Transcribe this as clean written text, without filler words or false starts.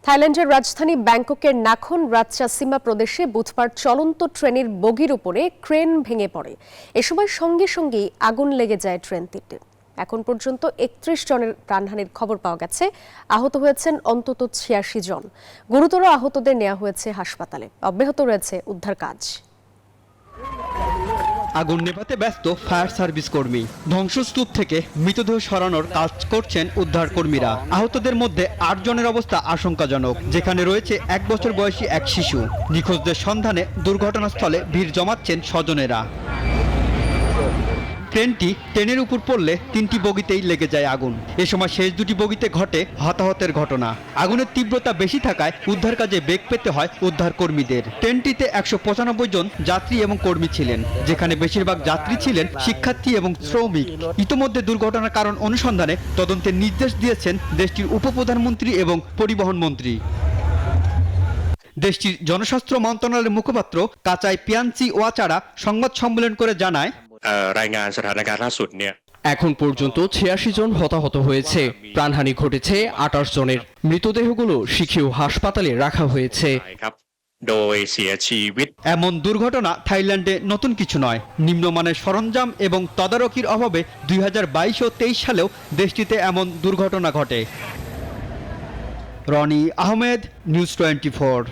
থাইল্যান্ডের রাজধানী ব্যাংককের নাখন রাতচাসিমা প্রদেশে বুধবার চলন্ত ট্রেনের বগির উপরে ক্রেন ভেঙে পড়ে। এ সময় সঙ্গে সঙ্গেই আগুন লেগে যায় ট্রেনটিতে। এখন পর্যন্ত ৩১ জনের প্রাণহানির খবর পাওয়া গেছে। আহত হয়েছেন অন্তত ৮৬ জন। গুরুতর আহতদের নেওয়া হয়েছে হাসপাতালে। অব্যাহত রয়েছে উদ্ধার কাজ। আগুন নেভাতে ব্যস্ত ফায়ার সার্ভিস কর্মী। ধ্বংসস্তূপ থেকে মৃতদেহ সরানোর কাজ করছেন উদ্ধার কর্মীরা। আহতদের মধ্যে ৮ জনের অবস্থা আশঙ্কাজনক, যেখানে রয়েছে ১ বছর বয়সী এক শিশু। নিখোঁজদের সন্ধানে দুর্ঘটনাস্থলে ভিড় জমাচ্ছেন স্বজনেরা। ট্রেনটি ট্রেনের উপর পড়লে ৩টি বগিতেই লেগে যায় আগুন। এ সময় শেষ দুটি বগিতে ঘটে হতাহতের ঘটনা। আগুনের তীব্রতা বেশি থাকায় উদ্ধার কাজে বেগ পেতে হয় উদ্ধার কর্মীদের। ট্রেনটিতে ১৯৫ জন যাত্রী এবং কর্মী ছিলেন, যেখানে বেশিরভাগ যাত্রী ছিলেন শিক্ষার্থী এবং শ্রমিক। ইতোমধ্যে দুর্ঘটনার কারণ অনুসন্ধানে তদন্তের নির্দেশ দিয়েছেন দেশটির উপপ্রধানমন্ত্রী এবং পরিবহন মন্ত্রী। দেশটির জনস্বাস্থ্য মন্ত্রণালয়ের মুখপাত্র কাচাই পিয়ানচি ওয়াচারা সংবাদ সম্মেলন করে জানায়, এখন পর্যন্ত ৮৬ জন হতাহত হয়েছে, প্রাণহানি ঘটেছে ২৮ জনের। মৃতদেহগুলো শিখিউ হাসপাতালে রাখা হয়েছে। এমন দুর্ঘটনা থাইল্যান্ডে নতুন কিছু নয়। নিম্নমানের সরঞ্জাম এবং তদারকির অভাবে ২০২২ ও ২৩ সালেও দেশটিতে এমন দুর্ঘটনা ঘটে। রনি আহমেদ, নিউজ 24।